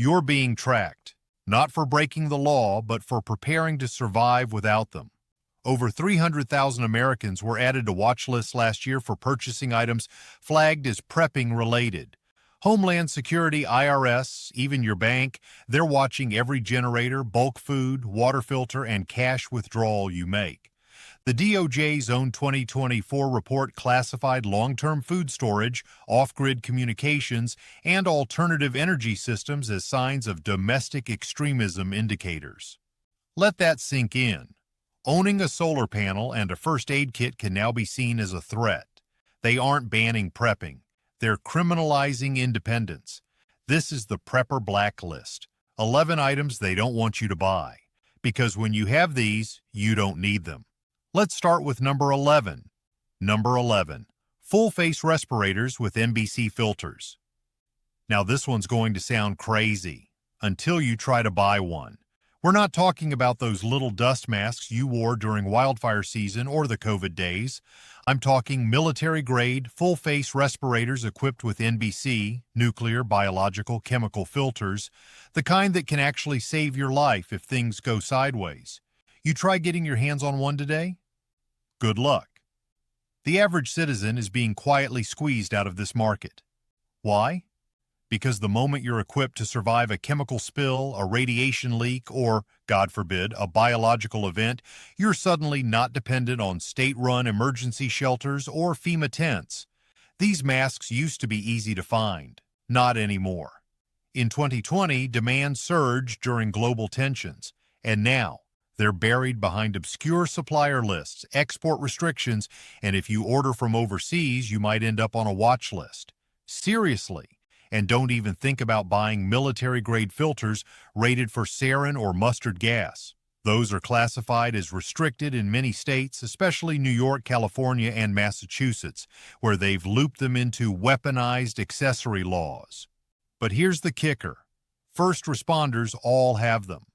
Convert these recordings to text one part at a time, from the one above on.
You're being tracked, not for breaking the law, but for preparing to survive without them. Over 300,000 Americans were added to watch lists last year for purchasing items flagged as prepping-related. Homeland Security, IRS, even your bank, they're watching every generator, bulk food, water filter, and cash withdrawal you make. The DOJ's own 2024 report classified long-term food storage, off-grid communications, and alternative energy systems as signs of domestic extremism indicators. Let that sink in. Owning a solar panel and a first aid kit can now be seen as a threat. They aren't banning prepping. They're criminalizing independence. This is the Prepper Blacklist. 11 items they don't want you to buy. Because when you have these, you don't need them. Let's start with number 11. Number 11. Full-face respirators with NBC filters. Now this one's going to sound crazy until you try to buy one. We're not talking about those little dust masks you wore during wildfire season or the COVID days. I'm talking military-grade, full-face respirators equipped with NBC, nuclear, biological, chemical filters, the kind that can actually save your life if things go sideways. You try getting your hands on one today? Good luck. The average citizen is being quietly squeezed out of this market. Why? Because the moment you're equipped to survive a chemical spill, a radiation leak, or, God forbid, a biological event, you're suddenly not dependent on state-run emergency shelters or FEMA tents. These masks used to be easy to find. Not anymore. In 2020, demand surged during global tensions, and now they're buried behind obscure supplier lists, export restrictions, and if you order from overseas, you might end up on a watch list. Seriously. And don't even think about buying military-grade filters rated for sarin or mustard gas. Those are classified as restricted in many states, especially New York, California, and Massachusetts, where they've looped them into weaponized accessory laws. But here's the kicker. First responders all have them.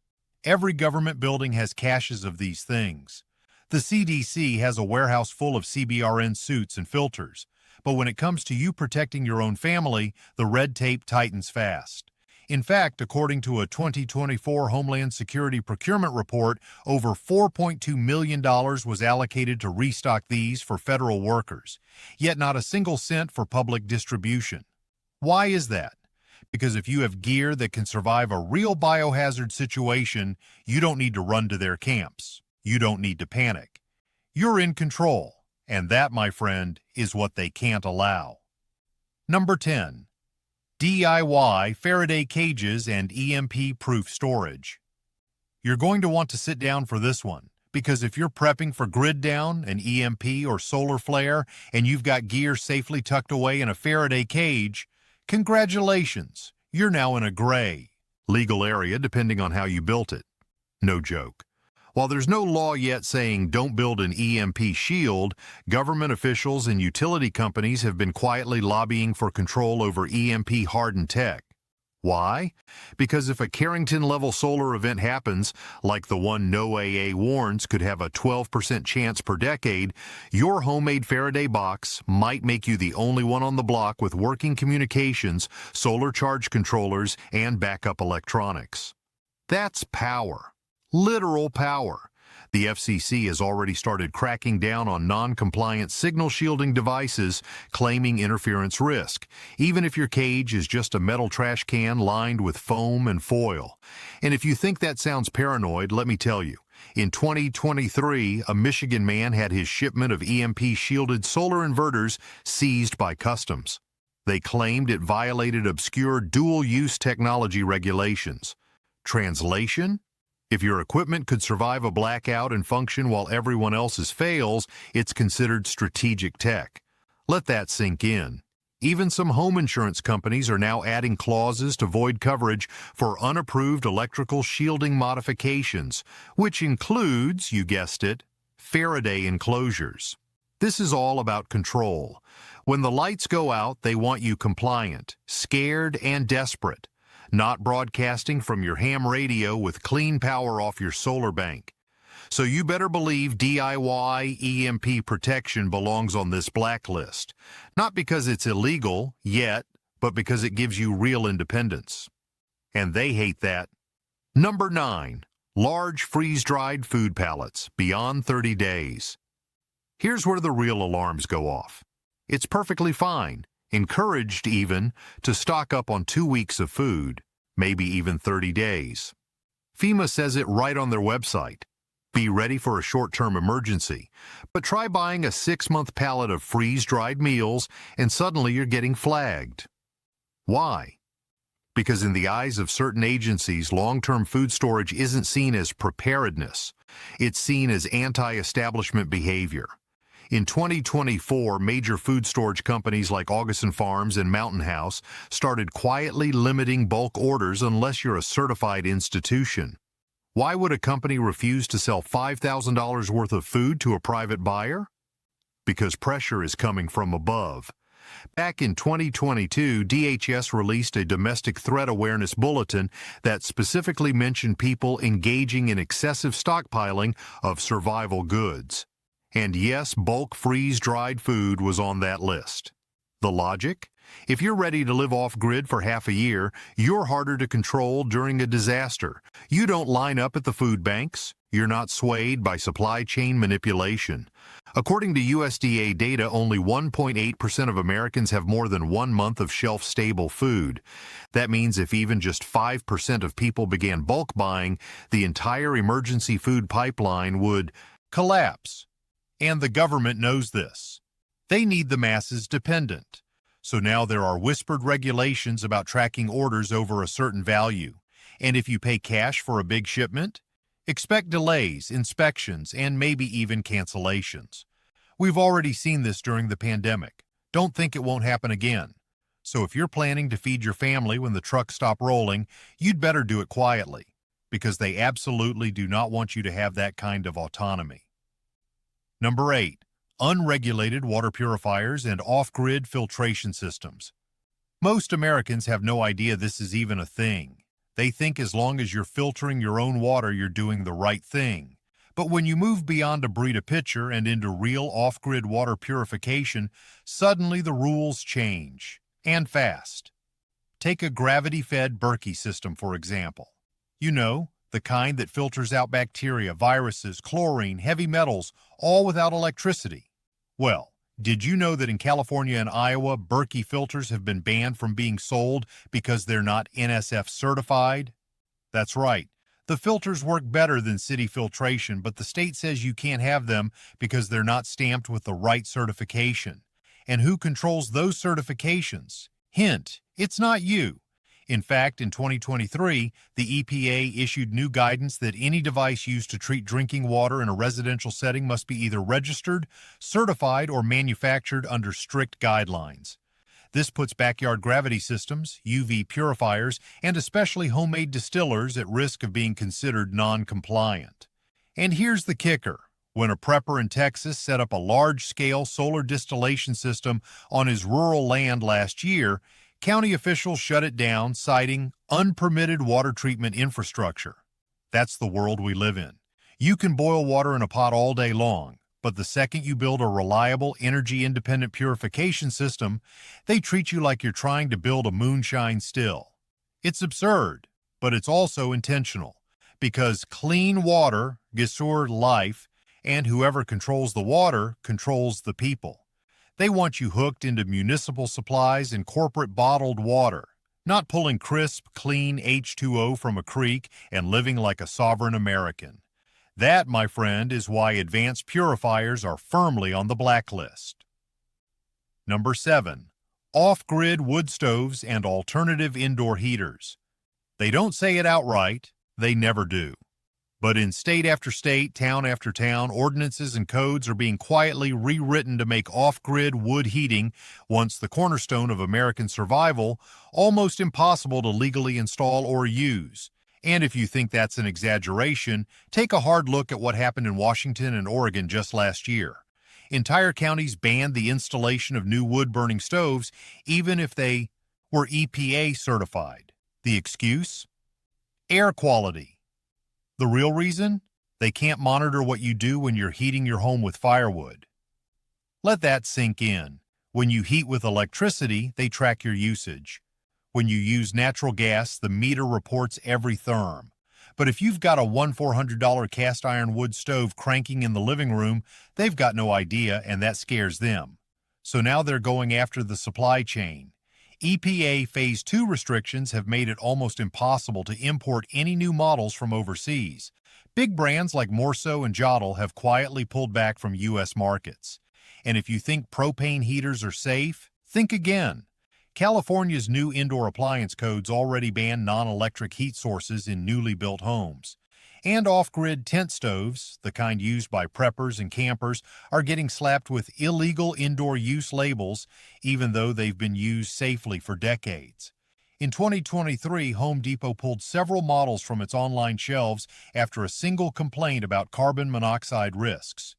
Every government building has caches of these things. The CDC has a warehouse full of CBRN suits and filters. But when it comes to you protecting your own family, the red tape tightens fast. In fact, according to a 2024 Homeland Security procurement report, over $4.2 million was allocated to restock these for federal workers, yet not a single cent for public distribution. Why is that? Because if you have gear that can survive a real biohazard situation, you don't need to run to their camps. You don't need to panic. You're in control. And that, my friend, is what they can't allow. Number 10. DIY Faraday cages and EMP-proof storage. You're going to want to sit down for this one, because if you're prepping for grid down, an EMP or solar flare, and you've got gear safely tucked away in a Faraday cage, congratulations, you're now in a gray, legal area depending on how you built it. No joke. While there's no law yet saying don't build an EMP shield, government officials and utility companies have been quietly lobbying for control over EMP-hardened tech. Why? Because if a Carrington-level solar event happens, like the one NOAA warns could have a 12% chance per decade, your homemade Faraday box might make you the only one on the block with working communications, solar charge controllers, and backup electronics. That's power. Literal power. The FCC has already started cracking down on non-compliant signal shielding devices, claiming interference risk, even if your cage is just a metal trash can lined with foam and foil. And if you think that sounds paranoid, let me tell you, in 2023, a Michigan man had his shipment of EMP-shielded solar inverters seized by Customs. They claimed it violated obscure dual-use technology regulations. Translation? If your equipment could survive a blackout and function while everyone else's fails, it's considered strategic tech. Let that sink in. Even some home insurance companies are now adding clauses to void coverage for unapproved electrical shielding modifications, which includes, you guessed it, Faraday enclosures. This is all about control. When the lights go out, they want you compliant, scared, and desperate. Not broadcasting from your ham radio with clean power off your solar bank. So you better believe DIY EMP protection belongs on this blacklist. Not because it's illegal, yet, but because it gives you real independence. and they hate that. Number 9. Large freeze-dried food pallets beyond 30 days. Here's where the real alarms go off. It's perfectly fine, encouraged even, to stock up on 2 weeks of food, maybe even 30 days. FEMA says it right on their website. Be ready for a short-term emergency, but try buying a 6-month pallet of freeze-dried meals and suddenly you're getting flagged. Why? Because in the eyes of certain agencies, long-term food storage isn't seen as preparedness. It's seen as anti-establishment behavior. In 2024, major food storage companies like Augustin Farms and Mountain House started quietly limiting bulk orders unless you're a certified institution. Why would a company refuse to sell $5,000 worth of food to a private buyer? Because pressure is coming from above. Back in 2022, DHS released a domestic threat awareness bulletin that specifically mentioned people engaging in excessive stockpiling of survival goods. And yes, bulk freeze-dried food was on that list. The logic? If you're ready to live off-grid for half a year, you're harder to control during a disaster. You don't line up at the food banks. You're not swayed by supply chain manipulation. According to USDA data, only 1.8% of Americans have more than 1 month of shelf-stable food. That means if even just 5% of people began bulk buying, the entire emergency food pipeline would collapse. And the government knows this. They need the masses dependent. So now there are whispered regulations about tracking orders over a certain value. And if you pay cash for a big shipment, expect delays, inspections, and maybe even cancellations. We've already seen this during the pandemic. Don't think it won't happen again. So if you're planning to feed your family when the trucks stop rolling, you'd better do it quietly, because they absolutely do not want you to have that kind of autonomy. Number 8. Unregulated water purifiers and off-grid filtration systems. Most Americans have no idea this is even a thing. They think as long as you're filtering your own water, you're doing the right thing. But when you move beyond a Brita pitcher and into real off-grid water purification, suddenly the rules change, and fast. Take a gravity-fed Berkey system, for example. You know, the kind that filters out bacteria, viruses, chlorine, heavy metals, all without electricity. Well, did you know that in California and Iowa, Berkey filters have been banned from being sold because they're not NSF certified? That's right. The filters work better than city filtration, but the state says you can't have them because they're not stamped with the right certification. And who controls those certifications? Hint, it's not you. In fact, in 2023, the EPA issued new guidance that any device used to treat drinking water in a residential setting must be either registered, certified, or manufactured under strict guidelines. This puts backyard gravity systems, UV purifiers, and especially homemade distillers at risk of being considered non-compliant. And here's the kicker. When a prepper in Texas set up a large-scale solar distillation system on his rural land last year, county officials shut it down, citing unpermitted water treatment infrastructure. That's the world we live in. You can boil water in a pot all day long, but the second you build a reliable, energy-independent purification system, they treat you like you're trying to build a moonshine still. It's absurd, but it's also intentional, because clean water, gesur life, and whoever controls the water controls the people. They want you hooked into municipal supplies and corporate bottled water, not pulling crisp, clean H2O from a creek and living like a sovereign American. That, my friend, is why advanced purifiers are firmly on the blacklist. Number 7. Off-grid wood stoves and alternative indoor heaters. They don't say it outright, they never do. But in state after state, town after town, ordinances and codes are being quietly rewritten to make off-grid wood heating, once the cornerstone of American survival, almost impossible to legally install or use. And if you think that's an exaggeration, take a hard look at what happened in Washington and Oregon just last year. Entire counties banned the installation of new wood-burning stoves, even if they were EPA certified. The excuse? Air quality. The real reason? They can't monitor what you do when you're heating your home with firewood. Let that sink in. When you heat with electricity, they track your usage. When you use natural gas, the meter reports every therm. But if you've got a $400 cast iron wood stove cranking in the living room, they've got no idea, and that scares them. So now they're going after the supply chain. EPA Phase 2 restrictions have made it almost impossible to import any new models from overseas. Big brands like Morso and Jodl have quietly pulled back from U.S. markets. And if you think propane heaters are safe, think again. California's new indoor appliance codes already ban non-electric heat sources in newly built homes. And off-grid tent stoves, the kind used by preppers and campers, are getting slapped with illegal indoor use labels, even though they've been used safely for decades. In 2023, Home Depot pulled several models from its online shelves after a single complaint about carbon monoxide risks.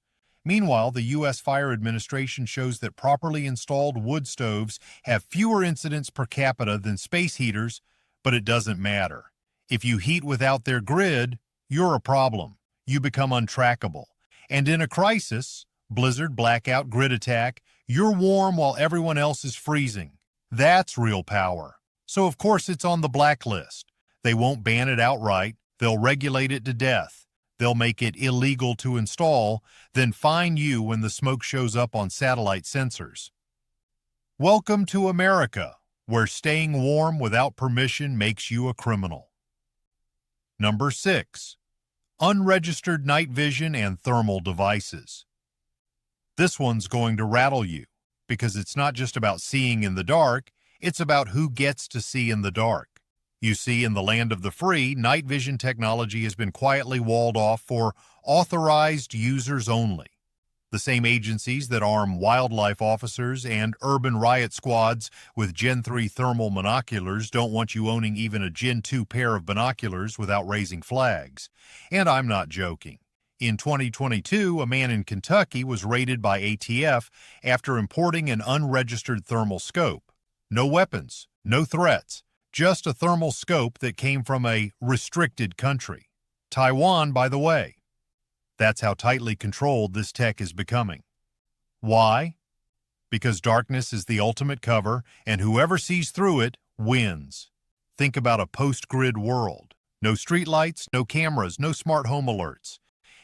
Meanwhile, the U.S. Fire Administration shows that properly installed wood stoves have fewer incidents per capita than space heaters, but it doesn't matter. If you heat without their grid, you're a problem. You become untrackable. And in a crisis, blizzard, blackout, grid attack, you're warm while everyone else is freezing. That's real power. So of course it's on the blacklist. They won't ban it outright. They'll regulate it to death. They'll make it illegal to install, then fine you when the smoke shows up on satellite sensors. Welcome to America, where staying warm without permission makes you a criminal. Number 6. Unregistered night vision and thermal devices. This one's going to rattle you, because it's not just about seeing in the dark, it's about who gets to see in the dark. You see, in the land of the free, night vision technology has been quietly walled off for authorized users only. The same agencies that arm wildlife officers and urban riot squads with Gen 3 thermal binoculars don't want you owning even a Gen 2 pair of binoculars without raising flags. And I'm not joking. In 2022, a man in Kentucky was raided by ATF after importing an unregistered thermal scope. No weapons, no threats, just a thermal scope that came from a restricted country. Taiwan, by the way. That's how tightly controlled this tech is becoming. Why? Because darkness is the ultimate cover, and whoever sees through it wins. Think about a post-grid world. No streetlights, no cameras, no smart home alerts.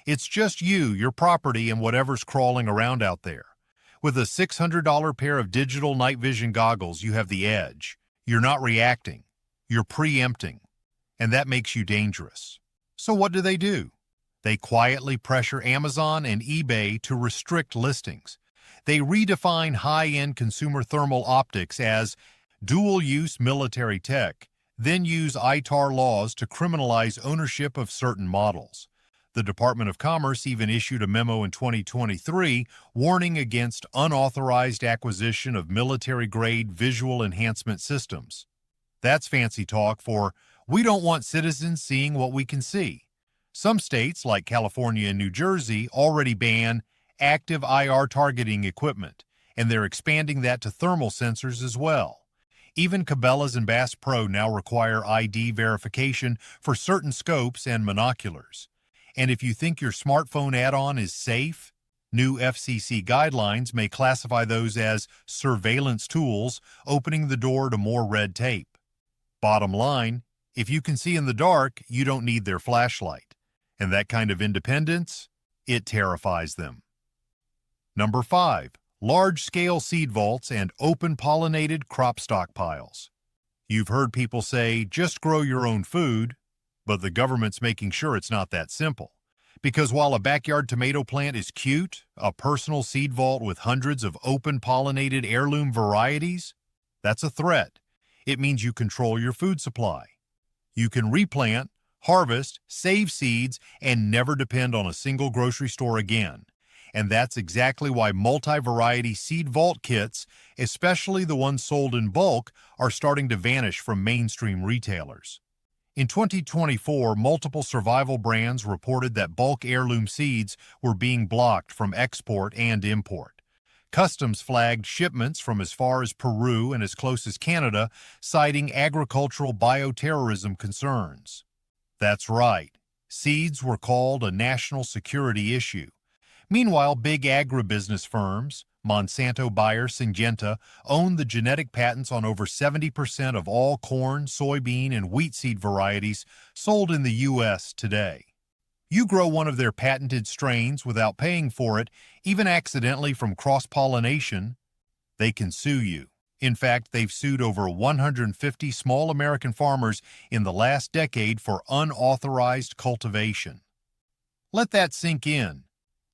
It's just you, your property, and whatever's crawling around out there. With a $600 pair of digital night vision goggles, you have the edge. You're not reacting. You're preempting. And that makes you dangerous. So what do? They quietly pressure Amazon and eBay to restrict listings. They redefine high-end consumer thermal optics as dual-use military tech, then use ITAR laws to criminalize ownership of certain models. The Department of Commerce even issued a memo in 2023 warning against unauthorized acquisition of military-grade visual enhancement systems. That's fancy talk for, we don't want citizens seeing what we can see. Some states, like California and New Jersey, already ban active IR targeting equipment, and they're expanding that to thermal sensors as well. Even Cabela's and Bass Pro now require ID verification for certain scopes and binoculars. And if you think your smartphone add-on is safe, new FCC guidelines may classify those as surveillance tools, opening the door to more red tape. Bottom line, if you can see in the dark, you don't need their flashlight. And that kind of independence, it terrifies them. Number 5. Large-scale seed vaults and open-pollinated crop stockpiles. You've heard people say, just grow your own food, but the government's making sure it's not that simple. Because while a backyard tomato plant is cute, a personal seed vault with hundreds of open-pollinated heirloom varieties, that's a threat. It means you control your food supply. You can replant, harvest, save seeds, and never depend on a single grocery store again. And that's exactly why multi-variety seed vault kits, especially the ones sold in bulk, are starting to vanish from mainstream retailers. In 2024, multiple survival brands reported that bulk heirloom seeds were being blocked from export and import. Customs flagged shipments from as far as Peru and as close as Canada, citing agricultural bioterrorism concerns. That's right, seeds were called a national security issue. Meanwhile, big agribusiness firms, Monsanto buyer Syngenta owned the genetic patents on over 70% of all corn, soybean, and wheat seed varieties sold in the U.S. today. You grow one of their patented strains without paying for it, even accidentally from cross-pollination, they can sue you. In fact, they've sued over 150 small American farmers in the last decade for unauthorized cultivation. Let that sink in.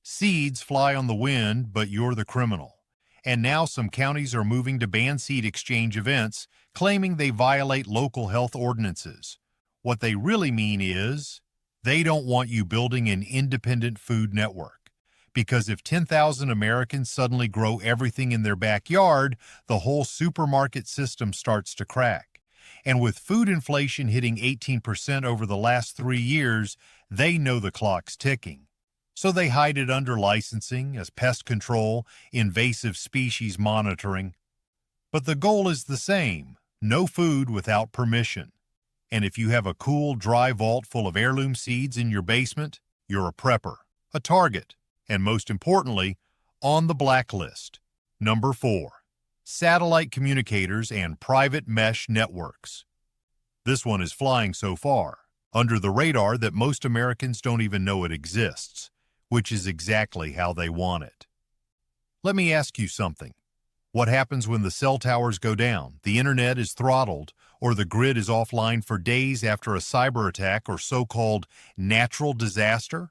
Seeds fly on the wind, but you're the criminal. And now some counties are moving to ban seed exchange events, claiming they violate local health ordinances. What they really mean is, they don't want you building an independent food network. Because if 10,000 Americans suddenly grow everything in their backyard, the whole supermarket system starts to crack. And with food inflation hitting 18% over the last 3 years, they know the clock's ticking. So they hide it under licensing, as pest control, invasive species monitoring. But the goal is the same: no food without permission. And if you have a cool, dry vault full of heirloom seeds in your basement, you're a prepper, a target, and most importantly, on the blacklist. Number 4. Satellite communicators and private mesh networks. This one is flying so far, under the radar, that most Americans don't even know it exists, which is exactly how they want it. Let me ask you something. What happens when the cell towers go down, the internet is throttled, or the grid is offline for days after a cyber attack or so-called natural disaster?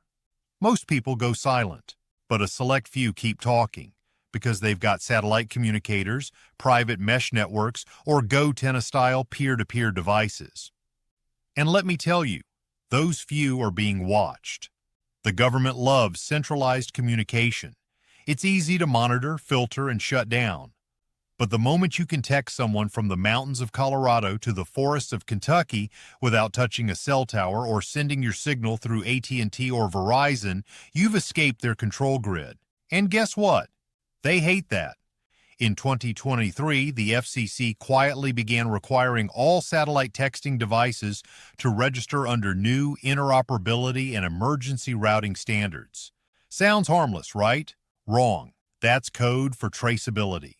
Most people go silent, but a select few keep talking because they've got satellite communicators, private mesh networks, or Go-Tenna-style peer-to-peer devices. And let me tell you, those few are being watched. The government loves centralized communication. It's easy to monitor, filter, and shut down. But the moment you can text someone from the mountains of Colorado to the forests of Kentucky without touching a cell tower or sending your signal through AT&T or Verizon, you've escaped their control grid. And guess what? They hate that. In 2023, the FCC quietly began requiring all satellite texting devices to register under new interoperability and emergency routing standards. Sounds harmless, right? Wrong. That's code for traceability.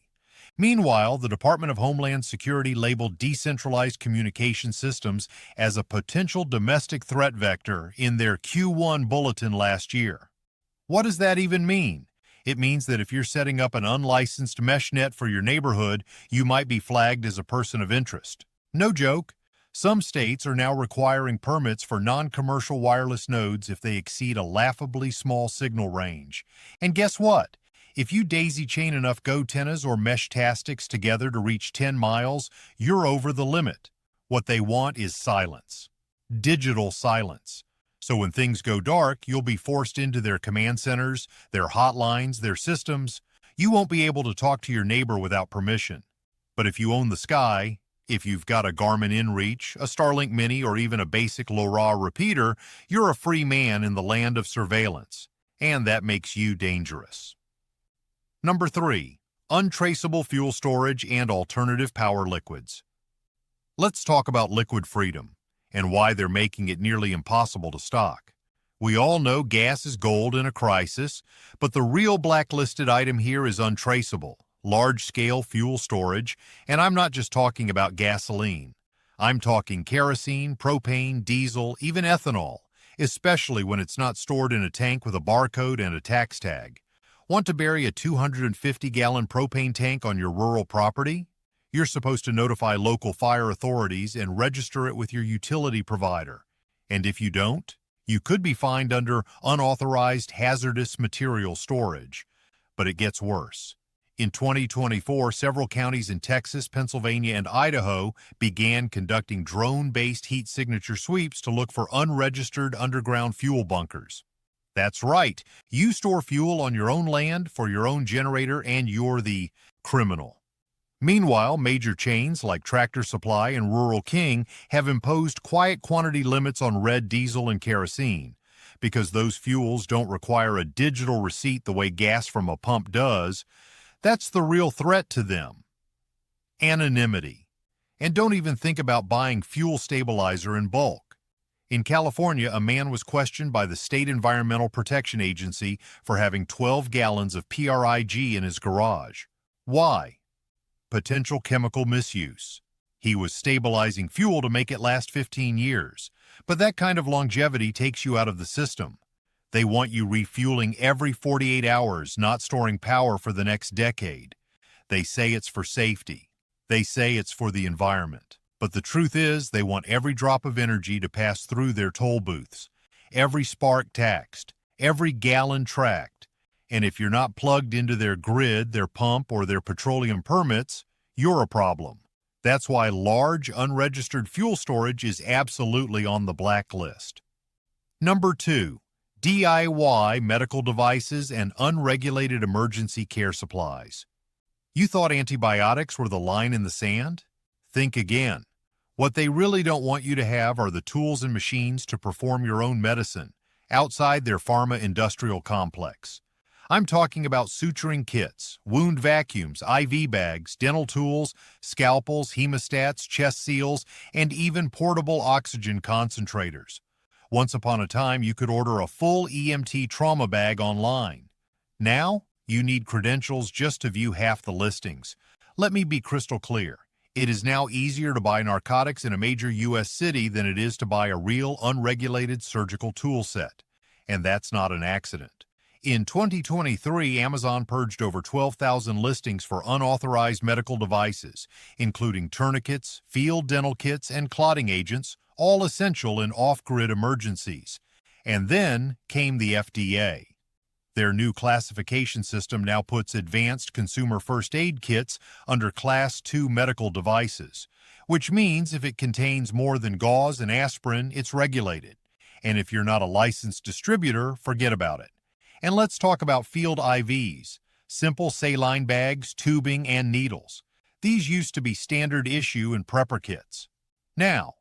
Meanwhile, the Department of Homeland Security labeled decentralized communication systems as a potential domestic threat vector in their Q1 bulletin last year. What does that even mean? It means that if you're setting up an unlicensed mesh net for your neighborhood, you might be flagged as a person of interest. No joke. Some states are now requiring permits for non-commercial wireless nodes if they exceed a laughably small signal range. And guess what? If you daisy-chain enough Go-Tennas or mesh-tastics together to reach 10 miles, you're over the limit. What they want is silence. Digital silence. So when things go dark, you'll be forced into their command centers, their hotlines, their systems. You won't be able to talk to your neighbor without permission. But if you own the sky, if you've got a Garmin InReach, a Starlink Mini, or even a basic LoRa repeater, you're a free man in the land of surveillance. And that makes you dangerous. Number 3. Untraceable fuel storage and alternative power liquids. Let's talk about liquid freedom and why they're making it nearly impossible to stock. We all know gas is gold in a crisis, but the real blacklisted item here is untraceable, large-scale fuel storage, and I'm not just talking about gasoline. I'm talking kerosene, propane, diesel, even ethanol, especially when it's not stored in a tank with a barcode and a tax tag. Want to bury a 250-gallon propane tank on your rural property? You're supposed to notify local fire authorities and register it with your utility provider. And if you don't, you could be fined under unauthorized hazardous material storage. But it gets worse. In 2024, several counties in Texas, Pennsylvania, and Idaho began conducting drone-based heat signature sweeps to look for unregistered underground fuel bunkers. That's right, you store fuel on your own land for your own generator and you're the criminal. Meanwhile, major chains like Tractor Supply and Rural King have imposed quiet quantity limits on red diesel and kerosene, because those fuels don't require a digital receipt the way gas from a pump does. That's the real threat to them. Anonymity. And don't even think about buying fuel stabilizer in bulk. In California, a man was questioned by the State Environmental Protection Agency for having 12 gallons of PRIG in his garage. Why? Potential chemical misuse. He was stabilizing fuel to make it last 15 years. But that kind of longevity takes you out of the system. They want you refueling every 48 hours, not storing power for the next decade. They say it's for safety. They say it's for the environment. But the truth is, they want every drop of energy to pass through their toll booths, every spark taxed, every gallon tracked. And if you're not plugged into their grid, their pump, or their petroleum permits, you're a problem. That's why large, unregistered fuel storage is absolutely on the blacklist. Number 2, DIY medical devices and unregulated emergency care supplies. You thought antibiotics were the line in the sand? Think again. What they really don't want you to have are the tools and machines to perform your own medicine outside their pharma industrial complex. I'm talking about suturing kits, wound vacuums, IV bags, dental tools, scalpels, hemostats, chest seals, and even portable oxygen concentrators. Once upon a time, you could order a full EMT trauma bag online. Now, you need credentials just to view half the listings. Let me be crystal clear. It is now easier to buy narcotics in a major U.S. city than it is to buy a real, unregulated surgical tool set. And that's not an accident. In 2023, Amazon purged over 12,000 listings for unauthorized medical devices, including tourniquets, field dental kits, and clotting agents, all essential in off-grid emergencies. And then came the FDA. Their new classification system now puts advanced consumer first aid kits under Class II medical devices, which means if it contains more than gauze and aspirin, it's regulated. And if you're not a licensed distributor, forget about it. And let's talk about field IVs, simple saline bags, tubing, and needles. These used to be standard issue in prepper kits. Now,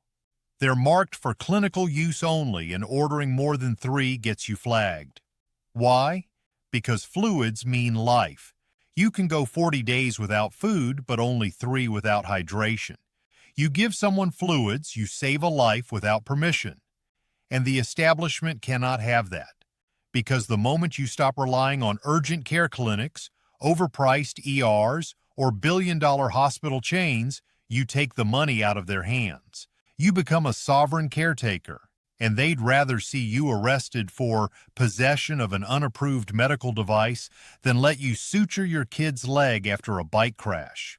they're marked for clinical use only, and ordering more than 3 gets you flagged. Why? Because fluids mean life. You can go 40 days without food, but only 3 without hydration. You give someone fluids, you save a life without permission. And the establishment cannot have that. Because the moment you stop relying on urgent care clinics, overpriced ERs, or billion-dollar hospital chains, you take the money out of their hands. You become a sovereign caretaker, and they'd rather see you arrested for possession of an unapproved medical device than let you suture your kid's leg after a bike crash.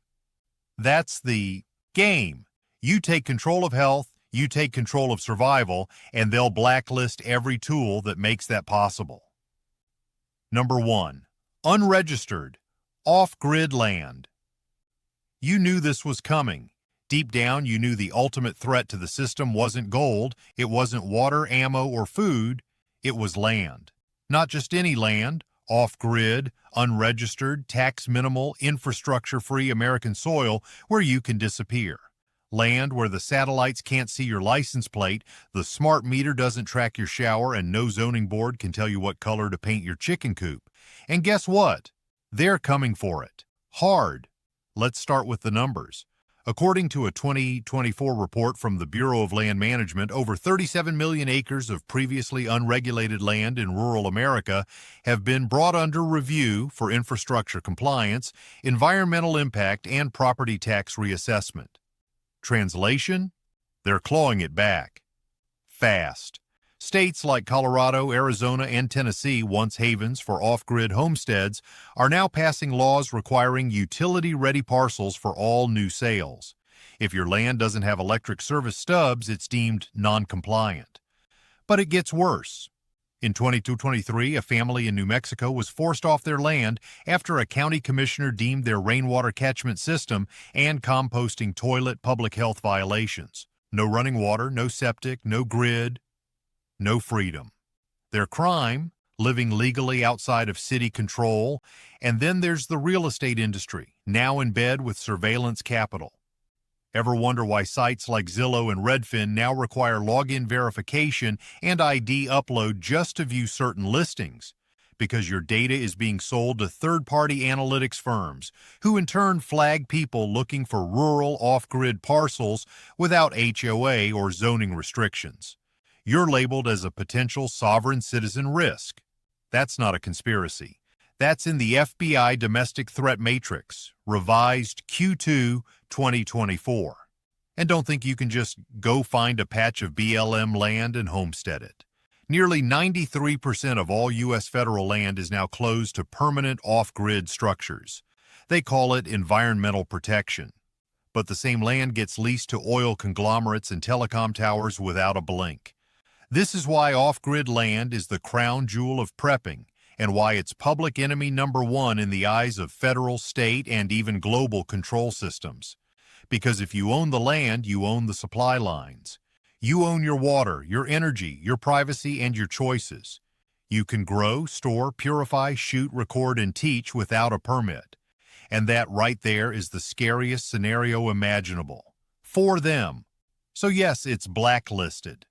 That's the game. You take control of health, you take control of survival, and they'll blacklist every tool that makes that possible. Number 1, unregistered, off-grid land. You knew this was coming. Deep down, you knew the ultimate threat to the system wasn't gold, it wasn't water, ammo, or food, it was land. Not just any land, off-grid, unregistered, tax-minimal, infrastructure-free American soil where you can disappear. Land where the satellites can't see your license plate, the smart meter doesn't track your shower, and no zoning board can tell you what color to paint your chicken coop. And guess what? They're coming for it. Hard. Let's start with the numbers. According to a 2024 report from the Bureau of Land Management, over 37 million acres of previously unregulated land in rural America have been brought under review for infrastructure compliance, environmental impact, and property tax reassessment. Translation? They're clawing it back. Fast. States like Colorado, Arizona, and Tennessee, once havens for off-grid homesteads, are now passing laws requiring utility-ready parcels for all new sales. If your land doesn't have electric service stubs, it's deemed non-compliant. But it gets worse. In 2023, a family in New Mexico was forced off their land after a county commissioner deemed their rainwater catchment system and composting toilet public health violations. No running water, no septic, no grid, no freedom. Their crime, living legally outside of city control, and then there's the real estate industry, now in bed with surveillance capital. Ever wonder why sites like Zillow and Redfin now require login verification and ID upload just to view certain listings? Because your data is being sold to third-party analytics firms, who in turn flag people looking for rural off-grid parcels without HOA or zoning restrictions. you're labeled as a potential sovereign citizen risk. That's not a conspiracy. That's in the FBI Domestic Threat Matrix, revised Q2 2024. And don't think you can just go find a patch of BLM land and homestead it. Nearly 93% of all U.S. federal land is now closed to permanent off-grid structures. They call it environmental protection. But the same land gets leased to oil conglomerates and telecom towers without a blink. This is why off-grid land is the crown jewel of prepping, and why it's public enemy number one in the eyes of federal, state, and even global control systems. Because if you own the land, you own the supply lines. You own your water, your energy, your privacy, and your choices. You can grow, store, purify, shoot, record, and teach without a permit. And that right there is the scariest scenario imaginable. For them. So yes, it's blacklisted.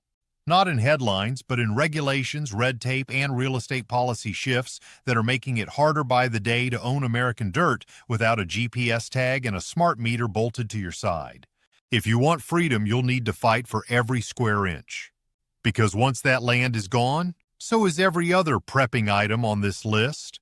Not in headlines, but in regulations, red tape, and real estate policy shifts that are making it harder by the day to own American dirt without a GPS tag and a smart meter bolted to your side. If you want freedom, you'll need to fight for every square inch. Because once that land is gone, so is every other prepping item on this list.